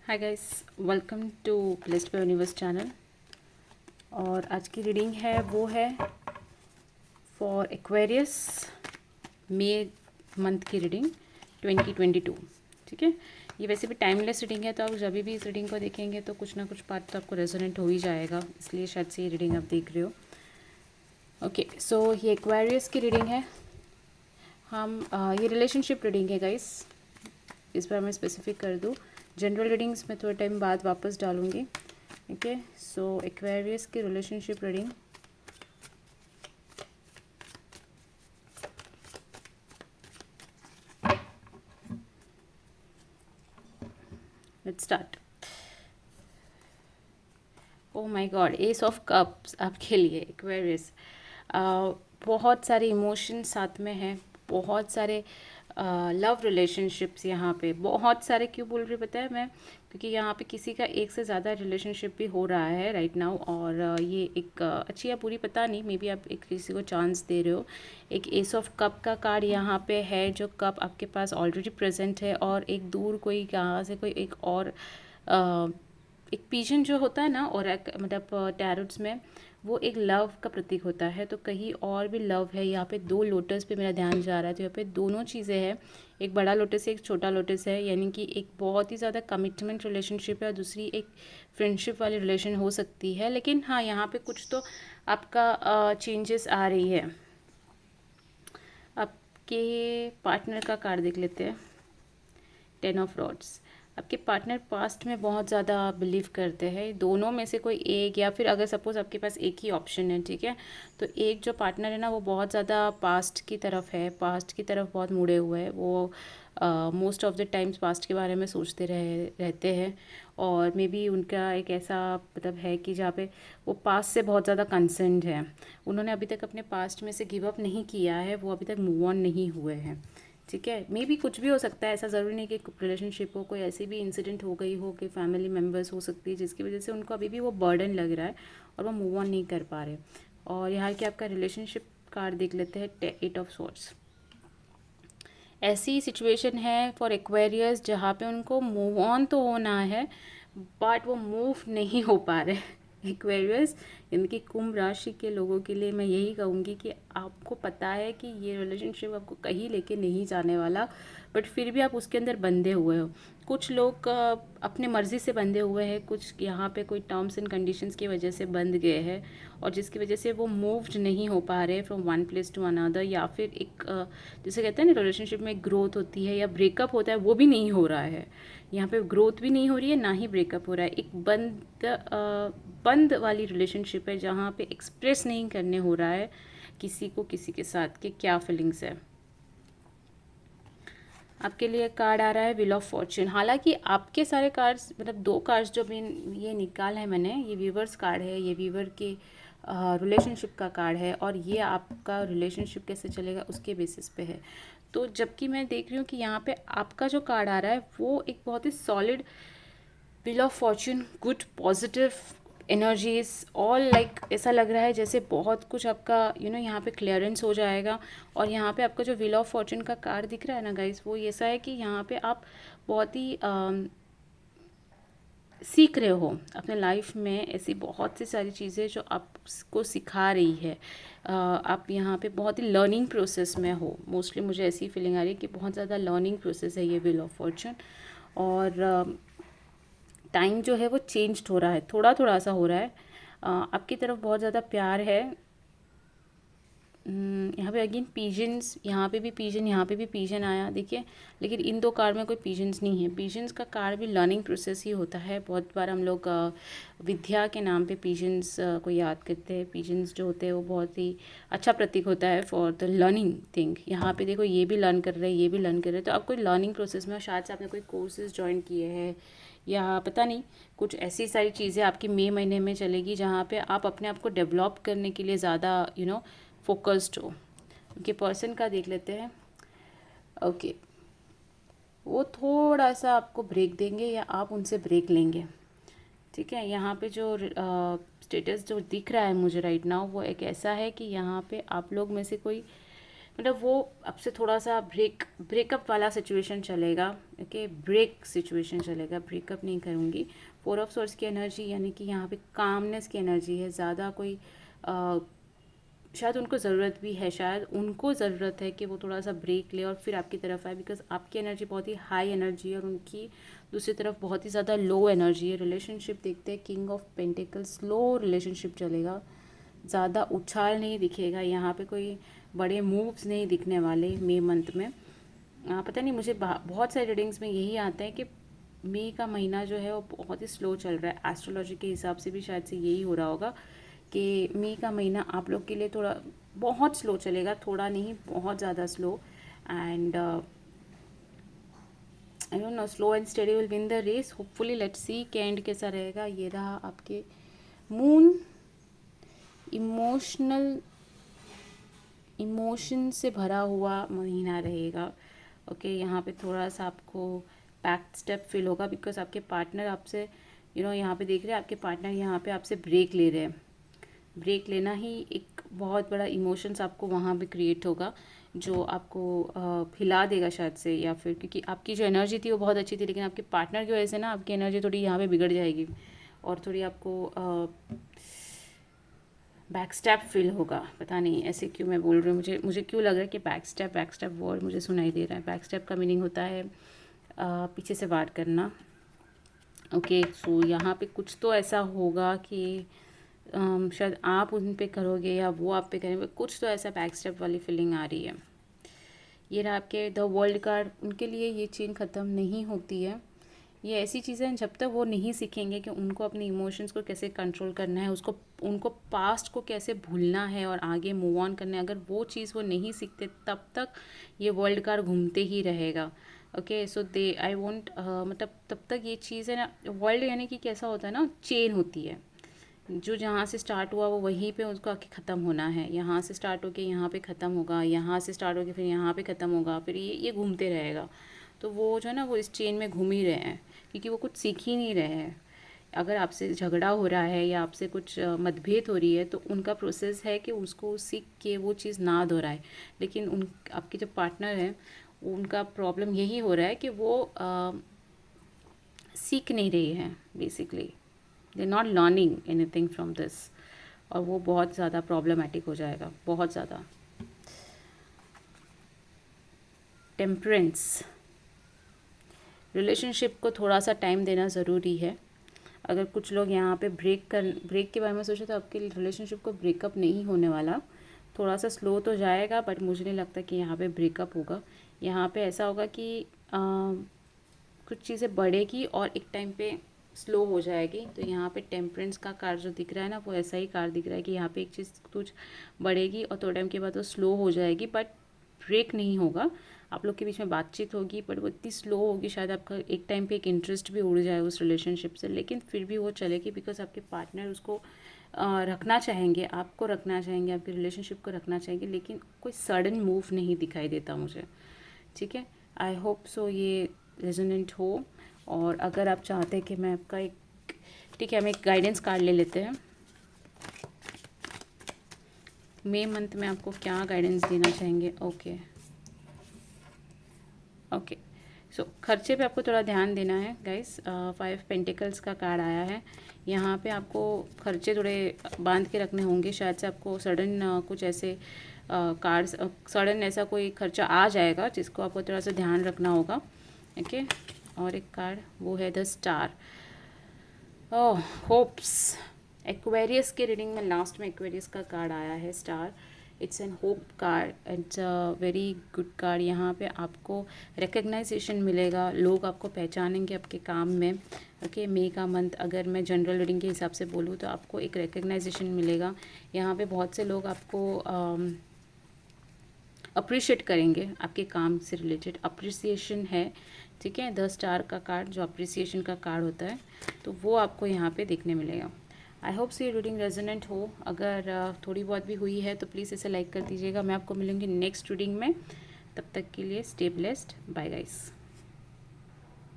Hi guys, welcome to blessed by universe channel. और आज की रीडिंग है वो है फॉर एक्वेरियस मई मंथ की रीडिंग 2022। ठीक है, ये वैसे भी टाइमलेस रीडिंग है, तो आप जब भी इस रीडिंग को देखेंगे तो कुछ ना कुछ पार्ट तो आपको रेजोनेंट हो ही जाएगा, इसलिए शायद से ये रीडिंग आप देख रहे हो। ओके, सो ये एक्वेरियस की रीडिंग है। ये रिलेशनशिप रीडिंग है गाइस, इस बार मैं स्पेसिफिक कर दूँ। जनरल रीडिंग्स में थोड़ा टाइम बाद वापस डालूंगी। ओके, सो एक्वेरियस की relationship reading. Let's start. Oh my God, S of cups आपके लिए एक्वेरियस। बहुत सारे इमोशंस साथ में हैं, बहुत सारे लव रिलेशनशिप्स यहाँ पे, बहुत सारे। क्यों बोल रही पता है मैं? क्योंकि यहाँ पे किसी का एक से ज़्यादा रिलेशनशिप भी हो रहा है राइट नाउ। और ये एक अच्छी या बुरी पता नहीं, मे बी आप एक किसी को चांस दे रहे हो। एक एस ऑफ कप का कार्ड यहाँ पे है, जो कप आपके पास ऑलरेडी प्रेजेंट है, और एक दूर कोई यहाँ से कोई एक और एक पिजन जो होता है ना, और एक मतलब टैरोट्स में वो एक लव का प्रतीक होता है, तो कहीं और भी लव है। यहाँ पे दो लोटस पे मेरा ध्यान जा रहा है, तो यहाँ पे दोनों चीज़ें हैं। एक बड़ा लोटस है, एक छोटा लोटस है, यानी कि एक बहुत ही ज़्यादा कमिटमेंट रिलेशनशिप है और दूसरी एक फ्रेंडशिप वाली रिलेशन हो सकती है। लेकिन हाँ, यहाँ पे कुछ तो आपका चेंजेस आ रही है। आपके पार्टनर का कार्ड देख लेते हैं। 10 ऑफ रॉड्स। आपके पार्टनर पास्ट में बहुत ज़्यादा बिलीव करते हैं, दोनों में से कोई एक, या फिर अगर सपोज़ आपके पास एक ही ऑप्शन है, ठीक है, तो एक जो पार्टनर है ना, वो बहुत ज़्यादा पास्ट की तरफ है, पास्ट की तरफ बहुत मुड़े हुए हैं। वो most of the times past के बारे में सोचते रहते हैं। और मे बी उनका एक ऐसा मतलब है कि जहाँ पे वो पास्ट से बहुत ज़्यादा कंसर्न्ड है। उन्होंने अभी तक अपने पास्ट में से गिव अप नहीं किया है, वो अभी तक मूव ऑन नहीं हुए हैं। ठीक है, मे बी कुछ भी हो सकता है, ऐसा ज़रूरी नहीं कि रिलेशनशिप हो, कोई ऐसी भी इंसिडेंट हो गई हो कि फैमिली मेम्बर्स हो सकती है जिसकी वजह से उनको अभी भी वो बर्डन लग रहा है और वो मूव ऑन नहीं कर पा रहे। और यहाँ के आपका रिलेशनशिप कार्ड देख लेते हैं, 8 ऑफ स्वॉर्ड्स। ऐसी सिचुएशन है फॉर एक्वेरियस जहाँ पे उनको मूव ऑन तो होना है, बट वो मूव नहीं हो पा रहे। एक्वेरियस यानी कि कुंभ राशि के लोगों के लिए मैं यही कहूँगी कि आपको पता है कि ये रिलेशनशिप आपको कहीं लेके नहीं जाने वाला, बट फिर भी आप उसके अंदर बंधे हुए हो। कुछ लोग अपने मर्ज़ी से बंधे हुए हैं, कुछ यहाँ पे कोई टर्म्स एंड कंडीशंस की वजह से बंध गए हैं, और जिसकी वजह से वो मूव्ड नहीं हो पा रहे from one place to another. या फिर एक जैसे कहते हैं ना, रिलेशनशिप में ग्रोथ होती है या ब्रेकअप होता है, वो भी नहीं हो रहा है। यहाँ पे ग्रोथ भी नहीं हो रही है, ना ही ब्रेकअप हो रहा है। एक बंद वाली रिलेशनशिप है, जहाँ पे एक्सप्रेस नहीं करने हो रहा है किसी को किसी के साथ कि क्या फीलिंग्स है। आपके लिए कार्ड आ रहा है व्हील ऑफ फॉर्च्यून। हालांकि आपके सारे कार्ड्स, मतलब 2 कार्ड्स जो भी ये निकाल है मैंने, ये वीवर्स कार्ड है, ये वीवर के रिलेशनशिप का कार्ड है, और ये आपका रिलेशनशिप कैसे चलेगा उसके बेसिस पे है। तो जबकि मैं देख रही हूँ कि यहाँ पे आपका जो कार्ड आ रहा है वो एक बहुत ही solid wheel of fortune, good positive energies, all like ऐसा लग रहा है जैसे बहुत कुछ आपका यहाँ पे क्लियरेंस हो जाएगा। और यहाँ पे आपका जो व्हील ऑफ फॉर्च्यून का कार्ड दिख रहा है ना गाइस, वो ऐसा है कि यहाँ पे आप बहुत ही सीख रहे हो अपने लाइफ में, ऐसी बहुत सी सारी चीज़ें जो आपको सिखा रही है। आप यहाँ पे बहुत ही लर्निंग प्रोसेस में हो। मोस्टली मुझे ऐसी फीलिंग आ रही है कि बहुत ज़्यादा लर्निंग प्रोसेस है ये व्हील ऑफ फॉर्च्यून। और टाइम जो है वो चेंज हो रहा है, थोड़ा थोड़ा सा हो रहा है। आपकी तरफ बहुत ज़्यादा प्यार है। यहाँ पे अगेन पिजन्स, यहाँ पे भी पिजन, यहाँ पे भी पिजन आया देखिए। लेकिन इन 2 कार्ड में कोई पिजन्स नहीं है। पिजन्स का कार्ड भी लर्निंग प्रोसेस ही होता है। बहुत बार हम लोग विद्या के नाम पे पिजन्स को याद करते हैं। पिजन्स जो होते हैं वो बहुत ही अच्छा प्रतीक होता है फॉर द लर्निंग थिंग। यहाँ पे देखो, ये भी लर्न कर रहे हैं, ये भी लर्न कर रहे हैं, तो आप कोई लर्निंग प्रोसेस में, शायद से आपने कोई कोर्सेज ज्वाइन किए हैं, या पता नहीं, कुछ ऐसी सारी चीज़ें आपकी मई महीने में चलेगी जहाँ पे आप अपने आप को डेवलप करने के लिए ज़्यादा फोकस्ड हो। उनके पर्सन का देख लेते हैं। ओके, वो थोड़ा सा आपको ब्रेक देंगे या आप उनसे ब्रेक लेंगे। ठीक है, यहाँ पे जो स्टेटस जो दिख रहा है मुझे राइट नाउ, वो एक ऐसा है कि यहाँ पे आप लोग में से कोई मतलब वो आपसे थोड़ा सा ब्रेकअप वाला सिचुएशन चलेगा। ओके, ब्रेक सिचुएशन चलेगा, ब्रेकअप नहीं करूँगी। 4 ऑफ सोर्स की एनर्जी यानी कि यहाँ पे कामनेस की एनर्जी है। ज़्यादा कोई शायद उनको ज़रूरत भी है, शायद उनको ज़रूरत है कि वो थोड़ा सा ब्रेक ले और फिर आपकी तरफ आए, बिकॉज आपकी एनर्जी बहुत ही हाई एनर्जी है और उनकी दूसरी तरफ बहुत ही ज़्यादा लो एनर्जी है। रिलेशनशिप देखते हैं, king of pentacles, slow relationship चलेगा, ज़्यादा उछाल नहीं दिखेगा यहाँ पे, कोई बड़े मूव्स नहीं दिखने वाले मई मंथ में। पता नहीं, मुझे बहुत सारे रीडिंग्स में यही आता है कि मई का महीना जो है वो बहुत ही स्लो चल रहा है। एस्ट्रोलॉजी के हिसाब से भी शायद से यही हो रहा होगा कि मई का महीना आप लोग के लिए थोड़ा बहुत स्लो चलेगा, थोड़ा नहीं बहुत ज़्यादा slow. And I don't know, slow and steady will win the race hopefully. Let's see कि एंड कैसा रहेगा। ये रहा आपके मून, इमोशन से भरा हुआ महीना रहेगा। ओके, यहाँ पे थोड़ा सा आपको बैक स्टेप फील होगा, बिकॉज आपके पार्टनर आपसे यहाँ पे देख रहे हैं, आपके पार्टनर यहाँ पे आपसे ब्रेक ले रहे हैं। ब्रेक लेना ही एक बहुत बड़ा इमोशंस आपको वहाँ पे क्रिएट होगा, जो आपको हिला देगा शायद से, या फिर क्योंकि आपकी जो एनर्जी थी वो बहुत अच्छी थी, लेकिन आपके पार्टनर की वजह से ना आपकी एनर्जी थोड़ी यहाँ पे बिगड़ जाएगी और थोड़ी आपको बैक स्टेप फील होगा। पता नहीं ऐसे क्यों मैं बोल रही हूँ, मुझे क्यों लग रहा है कि बैक स्टेप वर्ड मुझे सुनाई दे रहा है। बैक स्टेप का मीनिंग होता है पीछे से वार करना। ओके, सो यहाँ पे कुछ तो ऐसा होगा कि शायद आप उन पे करोगे या वो आप पे करेंगे, कुछ तो ऐसा बैक स्टेप वाली फीलिंग आ रही है। ये रहा आपके द वर्ल्ड कार्ड। उनके लिए ये चेन ख़त्म नहीं होती है। ये ऐसी चीज़ें हैं, जब तक वो नहीं सीखेंगे कि उनको अपने इमोशंस को कैसे कंट्रोल करना है, उनको पास्ट को कैसे भूलना है और आगे मूव ऑन करना है, अगर वो चीज़ वो नहीं सीखते तब तक ये वर्ल्ड कार्ड घूमते ही रहेगा। Okay, so they I want मतलब तब तक ये चीज़ है ना, वर्ल्ड यानी कि कैसा होता है ना, चेन होती है, जो जहाँ से स्टार्ट हुआ वो वहीं पे उसको आके ख़त्म होना है। यहाँ से स्टार्ट होके यहाँ पे ख़त्म होगा, यहाँ से स्टार्ट होके फिर यहाँ पे ख़त्म होगा, फिर ये घूमते रहेगा। तो वो जो है ना, वो इस चेन में घूम ही रहे हैं, क्योंकि वो कुछ सीख ही नहीं रहे हैं। अगर आपसे झगड़ा हो रहा है या आपसे कुछ मतभेद हो रही है, तो उनका प्रोसेस है कि उसको सीख के वो चीज़ ना दोहराए। लेकिन आपके जो पार्टनर हैं, उनका प्रॉब्लम यही हो रहा है कि वो सीख नहीं रही है basically, they not learning anything from this, और वो बहुत ज़्यादा प्रॉब्लमेटिक हो जाएगा, बहुत ज़्यादा। टेम्परेंस, रिलेशनशिप को थोड़ा सा टाइम देना ज़रूरी है। अगर कुछ लोग यहाँ पे ब्रेक के बारे में सोचे, तो आपके रिलेशनशिप को ब्रेकअप नहीं होने वाला, थोड़ा सा स्लो तो जाएगा, बट मुझे नहीं लगता कि यहाँ पे ब्रेकअप होगा। यहाँ पे ऐसा होगा कि कुछ चीज़ें बढ़ेगी और एक टाइम पे स्लो हो जाएगी। तो यहाँ पे टेम्परेंस का कार्ड जो दिख रहा है ना, वो ऐसा ही कार्ड दिख रहा है कि यहाँ पे एक चीज़ कुछ बढ़ेगी और थोड़े टाइम के बाद वो स्लो हो जाएगी, बट ब्रेक नहीं होगा। आप लोग के बीच में बातचीत होगी, बट वो इतनी स्लो होगी, शायद आपका एक टाइम पे एक इंटरेस्ट भी उड़ जाए उस रिलेशनशिप से, लेकिन फिर भी वो चलेगी, बिकॉज आपके पार्टनर उसको रखना चाहेंगे, आपको रखना चाहेंगे, आपके रिलेशनशिप को रखना चाहेंगे, लेकिन कोई सडन मूव नहीं दिखाई देता मुझे। ठीक है, आई होप सो ये रेजोनेंट हो। और अगर आप चाहते हैं कि मैं आपका ठीक है, हम एक गाइडेंस कार्ड ले लेते हैं। मई मंथ में आपको क्या गाइडेंस देना चाहेंगे? ओके, सो खर्चे पे आपको थोड़ा ध्यान देना है गाइस। 5 पेंटिकल्स का कार्ड आया है। यहाँ पे आपको खर्चे थोड़े बांध के रखने होंगे, शायद से आपको सडन कुछ ऐसे कार्ड्स, सडन ऐसा कोई खर्चा आ जाएगा जिसको आपको थोड़ा सा ध्यान रखना होगा। ओके, और एक कार्ड वो है the star. Oh, hopes. Aquarius के रीडिंग में लास्ट में एक्वेरियस का कार्ड आया है, star. It's an hope card, it's a very good card. यहाँ पे आपको रिकग्नाइजेशन मिलेगा, लोग आपको पहचानेंगे आपके काम में। ओके, मई का मंथ अगर मैं जनरल रीडिंग के हिसाब से बोलूँ तो आपको एक रिकग्नाइजेशन मिलेगा। यहाँ पे बहुत से लोग आपको अप्रिशिएट करेंगे, आपके काम से रिलेटेड अप्रिसिएशन है। ठीक है, द स्टार का कार्ड जो अप्रिसिएशन का कार्ड होता है, तो वो आपको यहाँ पे देखने मिलेगा। आई होप से ये रीडिंग रेजोनेंट हो। अगर थोड़ी बहुत भी हुई है तो प्लीज़ इसे लाइक कर दीजिएगा। मैं आपको मिलूँगी नेक्स्ट रीडिंग में, तब तक के लिए स्टे ब्लेस्ड, बाय गाइस।